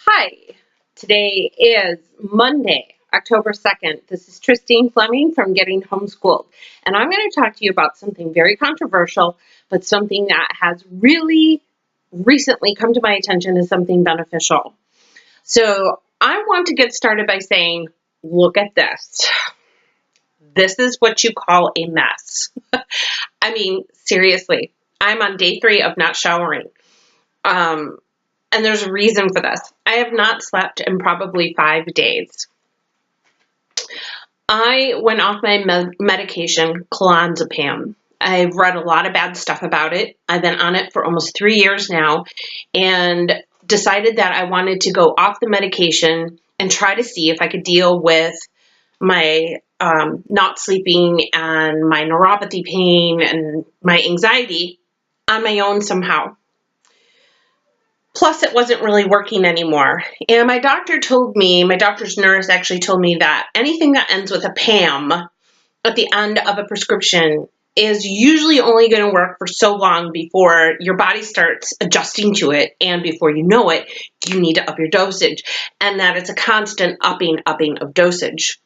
Hi, today is Monday, October 2nd. This is Christine Fleming from Getting Homeschooled, and I'm going to talk to you about something very controversial, but something that has really recently come to my attention as something beneficial. So I want to get started by saying, look at this. This is what you call a mess. I mean, seriously, I'm on day 3 of not showering. And there's a reason for this. I have not slept in probably 5 days. I went off my medication, clonazepam. I've read a lot of bad stuff about it. I've been on it for almost 3 years now and decided that I wanted to go off the medication and try to see if I could deal with my not sleeping and my neuropathy pain and my anxiety on my own somehow. Plus, it wasn't really working anymore. And my doctor's nurse actually told me that anything that ends with a PAM at the end of a prescription is usually only going to work for so long before your body starts adjusting to it. And before you know it, you need to up your dosage. And that it's a constant upping of dosage.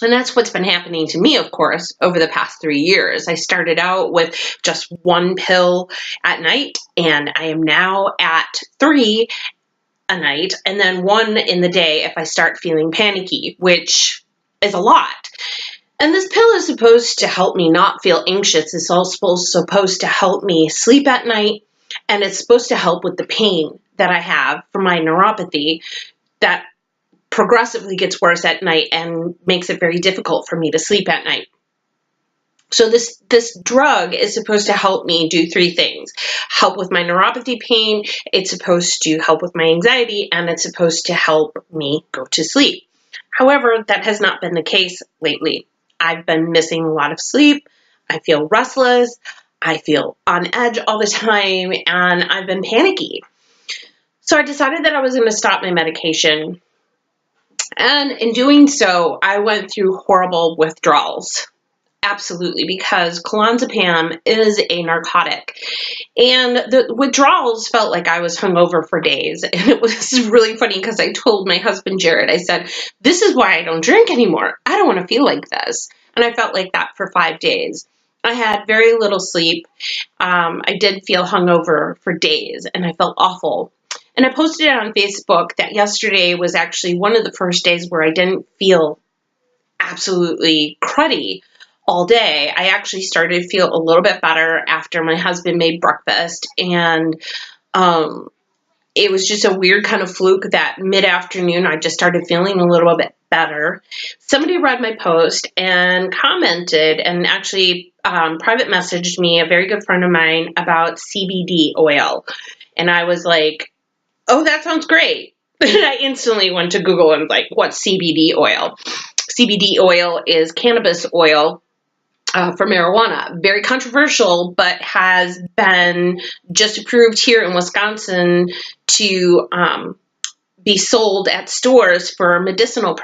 And that's what's been happening to me, of course, over the past 3 years. I started out with just 1 pill at night, and I am now at 3 a night, and then 1 in the day if I start feeling panicky, which is a lot. And this pill is supposed to help me not feel anxious. It's also supposed to help me sleep at night, and it's supposed to help with the pain that I have from my neuropathy that progressively gets worse at night and makes it very difficult for me to sleep at night. So this drug is supposed to help me do 3 things. Help with my neuropathy pain, it's supposed to help with my anxiety, and it's supposed to help me go to sleep. However, that has not been the case lately. I've been missing a lot of sleep. I feel restless. I feel on edge all the time, and I've been panicky. So I decided that I was going to stop my medication. And in doing so, I went through horrible withdrawals. Absolutely, because clonazepam is a narcotic. And the withdrawals felt like I was hungover for days. And it was really funny because I told my husband, Jared, I said, this is why I don't drink anymore. I don't want to feel like this. And I felt like that for 5 days. I had very little sleep. I did feel hungover for days, and I felt awful. And I posted it on Facebook that yesterday was actually one of the first days where I didn't feel absolutely cruddy all day. I actually started to feel a little bit better after my husband made breakfast. And it was just a weird kind of fluke that mid-afternoon I just started feeling a little bit better. Somebody read my post and commented and actually private messaged me, a very good friend of mine, about CBD oil. And I was like, oh, that sounds great. And I instantly went to Google and was like, what's CBD oil? CBD oil is cannabis oil for marijuana. Very controversial, but has been just approved here in Wisconsin to be sold at stores for medicinal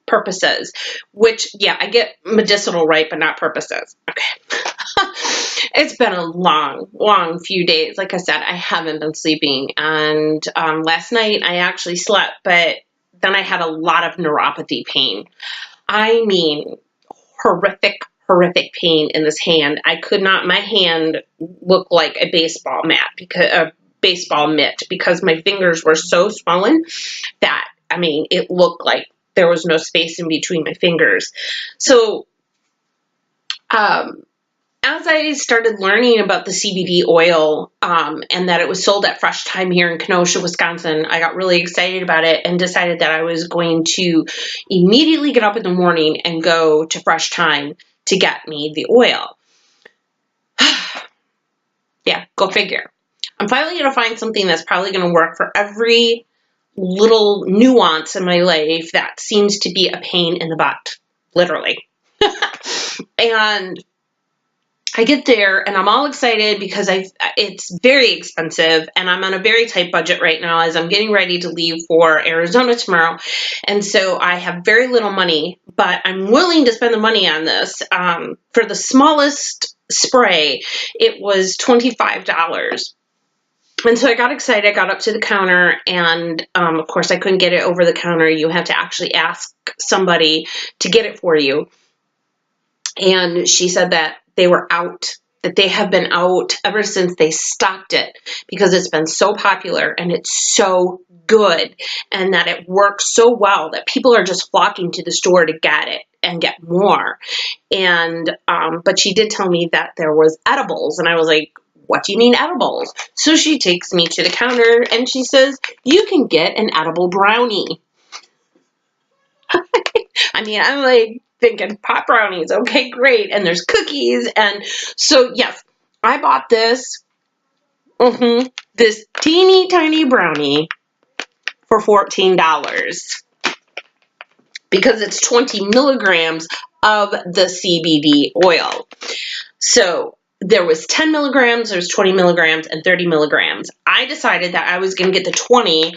purposes, which, yeah, I get medicinal right, but not purposes. Okay. It's been a long few days. Like I said, I haven't been sleeping. And last night I actually slept, but then I had a lot of neuropathy pain. I mean, horrific pain in this hand. I could not, my hand looked like a baseball mitt because my fingers were so swollen that, I mean, it looked like there was no space in between my fingers. So, as I started learning about the CBD oil and that it was sold at Fresh Time here in Kenosha, Wisconsin, I got really excited about it and decided that I was going to immediately get up in the morning and go to Fresh Time to get me the oil. Yeah, go figure. I'm finally going to find something that's probably going to work for every little nuance in my life that seems to be a pain in the butt, literally. And I get there and I'm all excited because it's very expensive and I'm on a very tight budget right now as I'm getting ready to leave for Arizona tomorrow. And so I have very little money, but I'm willing to spend the money on this. For the smallest spray, it was $25. And so I got excited, I got up to the counter, and of course I couldn't get it over the counter. You have to actually ask somebody to get it for you. And she said that they were out, that they have been out ever since they stopped it because it's been so popular and it's so good, and that it works so well that people are just flocking to the store to get it and get more. And but she did tell me that there was edibles, and I was like, what do you mean edibles? So she takes me to the counter and she says, you can get an edible brownie. I mean, I'm like thinking pot brownies. Okay, great. And there's cookies. And so, yes, I bought this, this teeny tiny brownie for $14 because it's 20 milligrams of the CBD oil. So there was 10 milligrams, there was 20 milligrams, and 30 milligrams. I decided that I was going to get the 20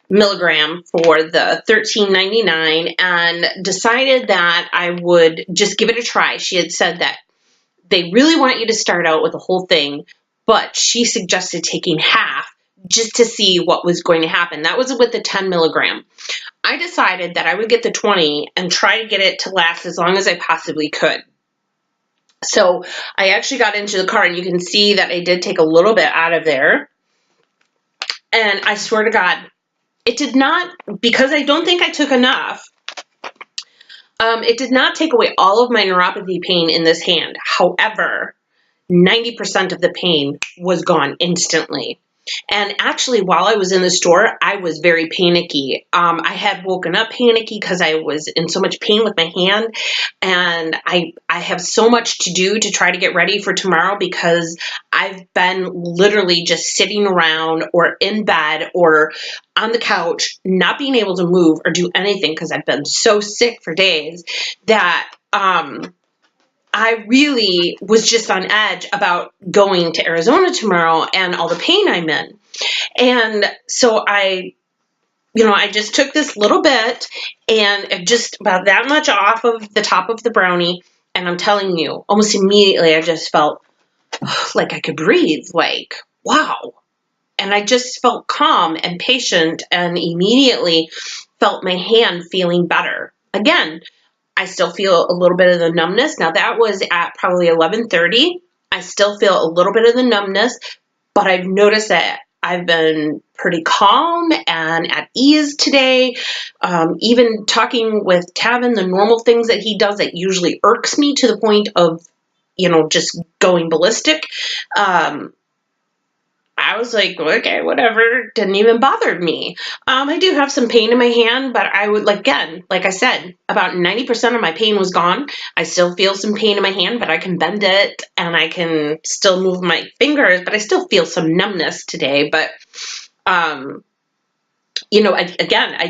milligram for the $13.99 and decided that I would just give it a try. She had said that they really want you to start out with the whole thing, but she suggested taking half just to see what was going to happen. That was with the 10 milligram. I decided that I would get the 20 and try to get it to last as long as I possibly could. So I actually got into the car, and you can see that I did take a little bit out of there. And I swear to God, it did not, because I don't think I took enough, it did not take away all of my neuropathy pain in this hand. However, 90% of the pain was gone instantly. And actually, while I was in the store, I was very panicky. I had woken up panicky because I was in so much pain with my hand. And I have so much to do to try to get ready for tomorrow because I've been literally just sitting around or in bed or on the couch, not being able to move or do anything because I've been so sick for days that I really was just on edge about going to Arizona tomorrow and all the pain I'm in. And so I just took this little bit and just about that much off of the top of the brownie. And I'm telling you, almost immediately, I just felt like I could breathe, like, wow. And I just felt calm and patient and immediately felt my hand feeling better. Again, I still feel a little bit of the numbness. Now that was at probably 11:30. I still feel a little bit of the numbness, but I've noticed that I've been pretty calm and at ease today. Even talking with Tavin, the normal things that he does that usually irks me to the point of, just going ballistic. I was like, okay, whatever, didn't even bother me. I do have some pain in my hand, but I would, like I said, about 90% of my pain was gone. I still feel some pain in my hand, but I can bend it and I can still move my fingers, but I still feel some numbness today. But, I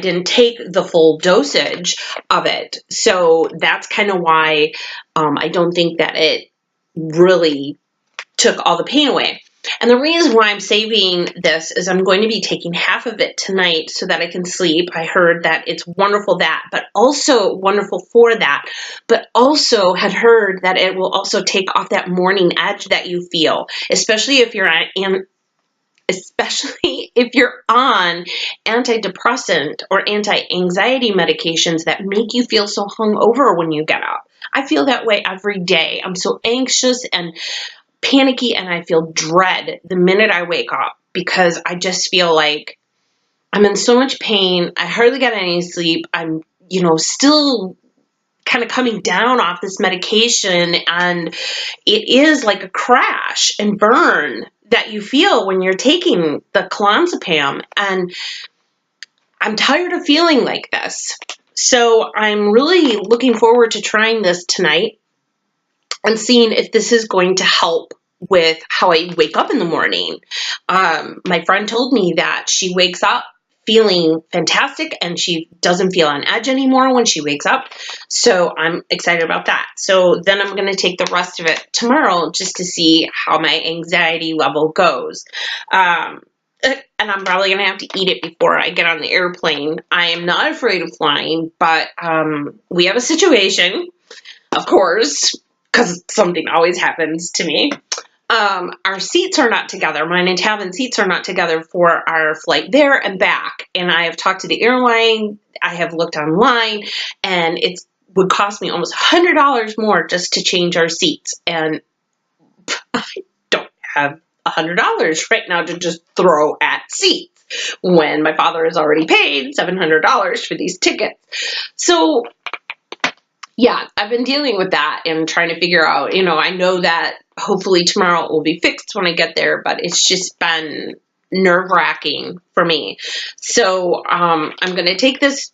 didn't take the full dosage of it. So that's kind of why I don't think that it really took all the pain away. And the reason why I'm saving this is I'm going to be taking half of it tonight so that I can sleep. I heard that it's wonderful but also wonderful for that, but also had heard that it will also take off that morning edge that you feel, especially if you're on antidepressant or anti-anxiety medications that make you feel so hungover when you get up. I feel that way every day. I'm so anxious and panicky, and I feel dread the minute I wake up because I just feel like I'm in so much pain. I hardly get any sleep. I'm, still kind of coming down off this medication, and it is like a crash and burn that you feel when you're taking the clonazepam, and I'm tired of feeling like this. So I'm really looking forward to trying this tonight and seeing if this is going to help with how I wake up in the morning. My friend told me that she wakes up feeling fantastic and she doesn't feel on edge anymore when she wakes up. So I'm excited about that. So then I'm going to take the rest of it tomorrow just to see how my anxiety level goes. And I'm probably going to have to eat it before I get on the airplane. I am not afraid of flying, but we have a situation, of course, because something always happens to me. Our seats are not together. Mine and Tavin's seats are not together for our flight there and back. And I have talked to the airline. I have looked online, and it would cost me almost $100 more just to change our seats. And I don't have $100 right now to just throw at seats when my father has already paid $700 for these tickets. So yeah, I've been dealing with that and trying to figure out, I know that hopefully tomorrow it will be fixed when I get there, but it's just been nerve-wracking for me. So I'm going to take this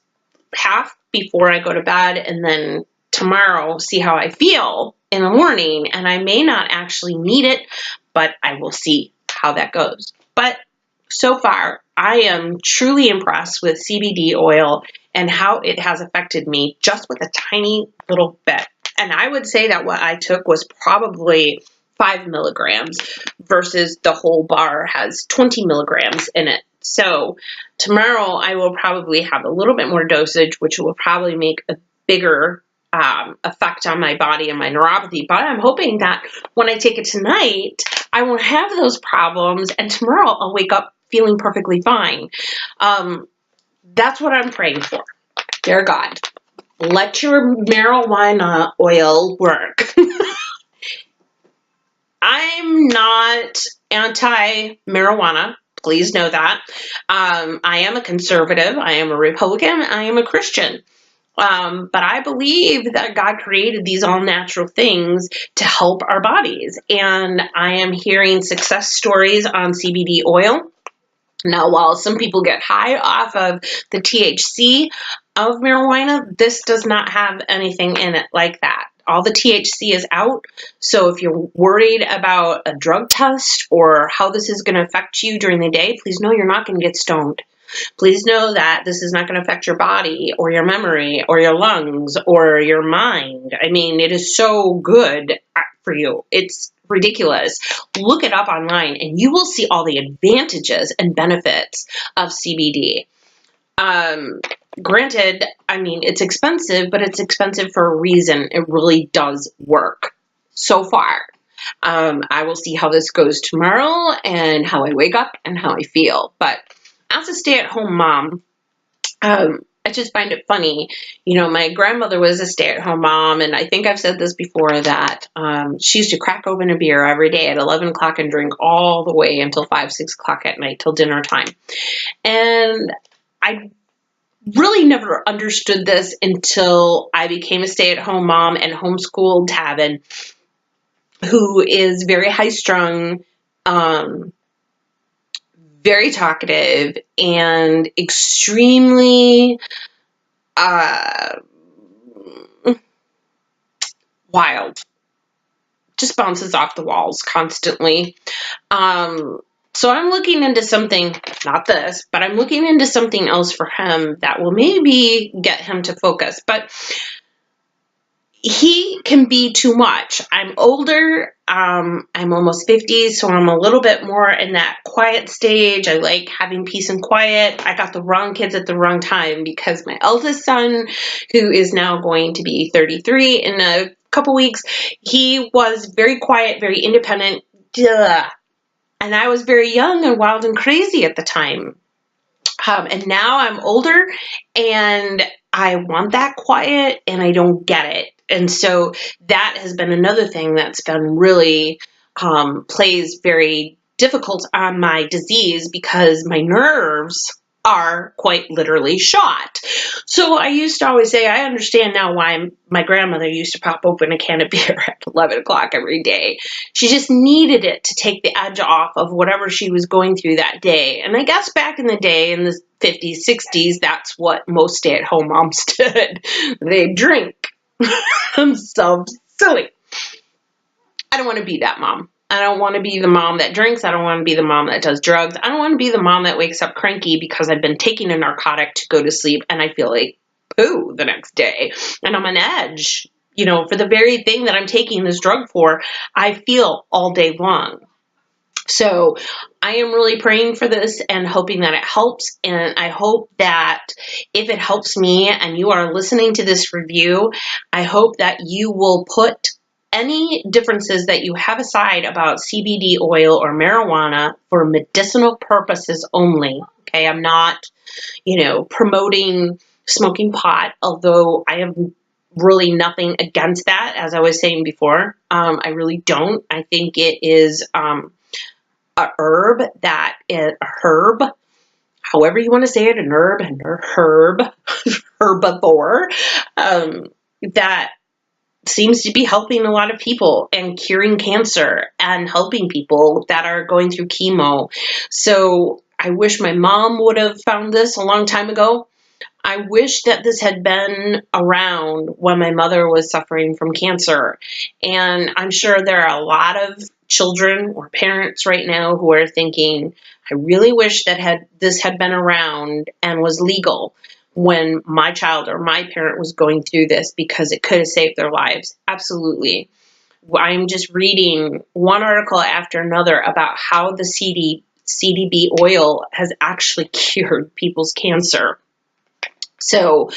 half before I go to bed, and then tomorrow see how I feel in the morning. And I may not actually need it, but I will see how that goes. But so far, I am truly impressed with CBD oil and how it has affected me just with a tiny little bit. And I would say that what I took was probably 5 milligrams versus the whole bar has 20 milligrams in it. So tomorrow I will probably have a little bit more dosage, which will probably make a bigger effect on my body and my neuropathy. But I'm hoping that when I take it tonight, I won't have those problems, and tomorrow I'll wake up feeling perfectly fine. That's what I'm praying for. Dear God, let your marijuana oil work. I'm not anti-marijuana. Please know that. I am a conservative. I am a Republican. I am a Christian. But I believe that God created these all-natural things to help our bodies. And I am hearing success stories on CBD oil. Now, while some people get high off of the THC of marijuana, this does not have anything in it like that. All the THC is out. So if you're worried about a drug test or how this is going to affect you during the day, please know you're not going to get stoned. Please know that this is not going to affect your body or your memory or your lungs or your mind. I mean, it is so good for you. It's ridiculous. Look it up online and you will see all the advantages and benefits of CBD. Granted, I mean, it's expensive, but it's expensive for a reason. It really does work so far. I will see how this goes tomorrow and how I wake up and how I feel. But as a stay-at-home mom, I just find it funny. My grandmother was a stay-at-home mom, and I think I've said this before, that she used to crack open a beer every day at 11 o'clock and drink all the way until 5, 6 o'clock at night, till dinner time. And I really never understood this until I became a stay-at-home mom and homeschooled Tavin, who is very high-strung, very talkative, and extremely wild. Just bounces off the walls constantly. So I'm looking into something, not this, but I'm looking into something else for him that will maybe get him to focus. But he can be too much. I'm older. I'm almost 50, so I'm a little bit more in that quiet stage. I like having peace and quiet. I got the wrong kids at the wrong time, because my eldest son, who is now going to be 33 in a couple weeks, he was very quiet, very independent. And I was very young and wild and crazy at the time. And now I'm older and I want that quiet and I don't get it. And so that has been another thing that's been really plays very difficult on my disease, because my nerves are quite literally shot. So I used to always say, I understand now why my grandmother used to pop open a can of beer at 11 o'clock every day. She just needed it to take the edge off of whatever she was going through that day. And I guess back in the day, in the 50s, 60s, that's what most stay-at-home moms did. They drink. I'm so silly. I don't want to be that mom. I don't want to be the mom that drinks. I don't want to be the mom that does drugs. I don't want to be the mom that wakes up cranky because I've been taking a narcotic to go to sleep and I feel like poo the next day. And I'm on edge, for the very thing that I'm taking this drug for, I feel all day long. So I am really praying for this and hoping that it helps. And I hope that if it helps me and you are listening to this review, I hope that you will put any differences that you have aside about CBD oil or marijuana for medicinal purposes only. Okay, I'm not, promoting smoking pot, although I have really nothing against that, as I was saying before. I really don't. I think it is a herb, however you want to say it, an herb, herbivore, that seems to be helping a lot of people and curing cancer and helping people that are going through chemo. So I wish my mom would have found this a long time ago. I wish that this had been around when my mother was suffering from cancer. And I'm sure there are a lot of children or parents right now who are thinking, I really wish that this had been around and was legal when my child or my parent was going through this, because it could have saved their lives. Absolutely. I'm just reading one article after another about how the CBD oil has actually cured people's cancer. So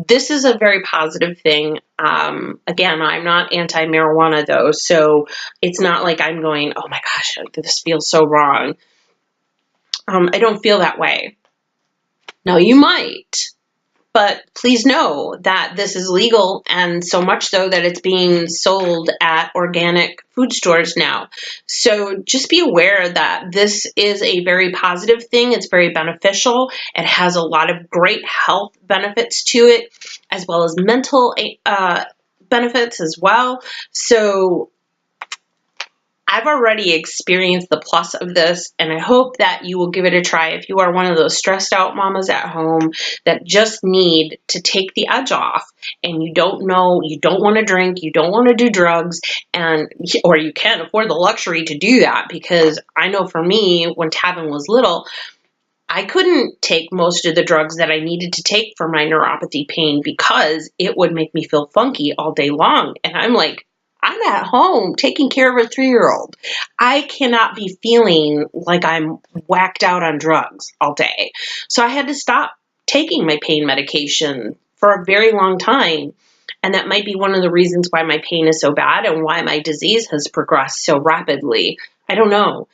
this is a very positive thing. Again, I'm not anti-marijuana though, so it's not like I'm going, oh my gosh, this feels so wrong. I don't feel that way. Now you might, but please know that this is legal, and so much so that it's being sold at organic food stores now. So just be aware that this is a very positive thing. It's very beneficial. It has a lot of great health benefits to it, as well as mental benefits as well. So I've already experienced the plus of this, and I hope that you will give it a try if you are one of those stressed out mamas at home that just need to take the edge off, and you don't know, you don't want to drink, you don't want to do drugs, or you can't afford the luxury to do that, because I know for me, when Tavin was little, I couldn't take most of the drugs that I needed to take for my neuropathy pain because it would make me feel funky all day long. And I'm like, I'm at home taking care of a 3-year-old. I cannot be feeling like I'm whacked out on drugs all day. So I had to stop taking my pain medication for a very long time. And that might be one of the reasons why my pain is so bad and why my disease has progressed so rapidly. I don't know.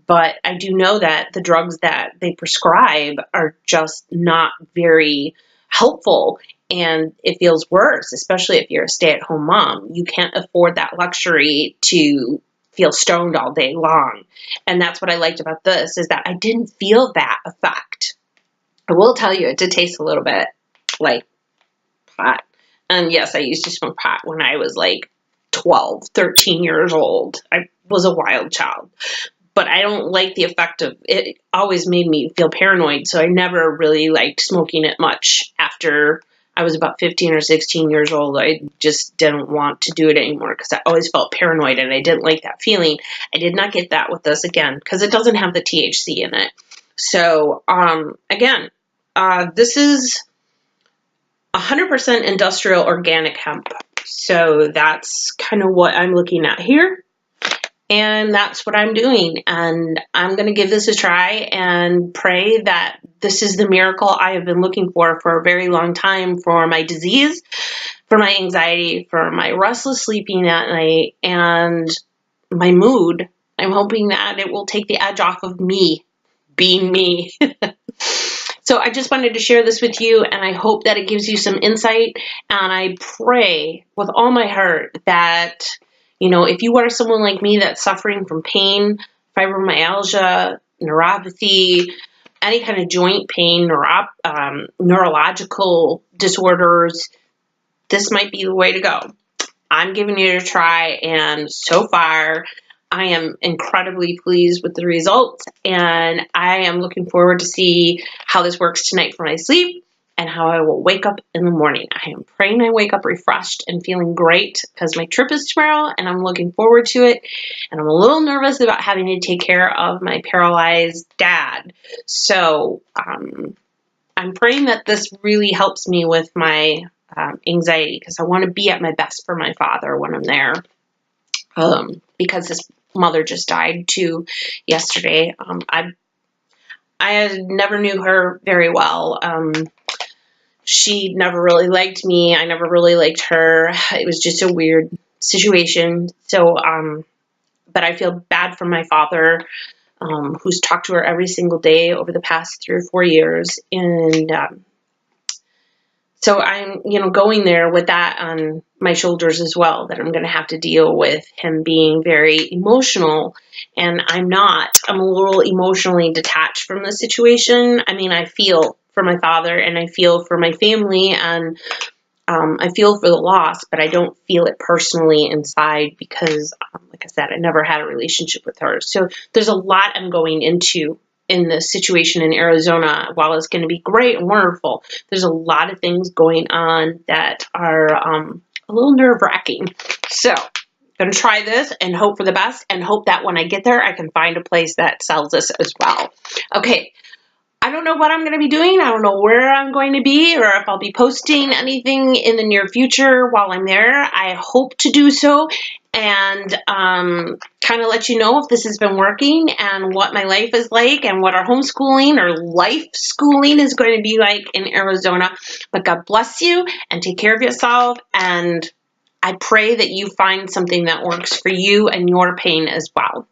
But I do know that the drugs that they prescribe are just not very helpful, and it feels worse, especially if you're a stay-at-home mom. You can't afford that luxury to feel stoned all day long. And that's what I liked about this, is that I didn't feel that effect. I will tell you, it did taste a little bit like pot. And yes, I used to smoke pot when I was like 12, 13 years old. I was a wild child. But I don't like the effect of it. It always made me feel paranoid, so I never really liked smoking it much after I was about 15 or 16 years old. I just didn't want to do it anymore because I always felt paranoid and I didn't like that feeling. I did not get that with this again because it doesn't have the THC in it. So again, this is 100% industrial organic hemp. So that's kind of what I'm looking at here. And that's what I'm doing. And I'm going to give this a try and pray that this is the miracle I have been looking for a very long time for my disease, for my anxiety, for my restless sleeping at night, and my mood. I'm hoping that it will take the edge off of me being me. So I just wanted to share this with you, and I hope that it gives you some insight. And I pray with all my heart that, if you are someone like me that's suffering from pain, fibromyalgia, neuropathy, any kind of joint pain, neurological disorders, this might be the way to go. I'm giving it a try, and so far, I am incredibly pleased with the results, and I am looking forward to see how this works tonight for my sleep and how I will wake up in the morning. I am praying I wake up refreshed and feeling great because my trip is tomorrow, and I'm looking forward to it, and I'm a little nervous about having to take care of my paralyzed dad. So I'm praying that this really helps me with my anxiety, because I want to be at my best for my father when I'm there. Because his mother just died too yesterday. I never knew her very well. She never really liked me. I never really liked her. It was just a weird situation. So, but I feel bad for my father, who's talked to her every single day over the past 3 or 4 years. And so I'm, going there with that on my shoulders as well, that I'm going to have to deal with him being very emotional. And I'm not. I'm a little emotionally detached from the situation. I mean, I feel for my father and I feel for my family, and I feel for the loss, but I don't feel it personally inside because, like I said, I never had a relationship with her. So there's a lot I'm going into in this situation in Arizona. While it's going to be great and wonderful, there's a lot of things going on that are a little nerve-wracking. So I'm going to try this and hope for the best, and hope that when I get there, I can find a place that sells this as well. Okay. I don't know what I'm going to be doing. I don't know where I'm going to be, or if I'll be posting anything in the near future while I'm there. I hope to do so, and kind of let you know if this has been working and what my life is like and what our homeschooling or life schooling is going to be like in Arizona. But God bless you, and take care of yourself, and I pray that you find something that works for you and your pain as well.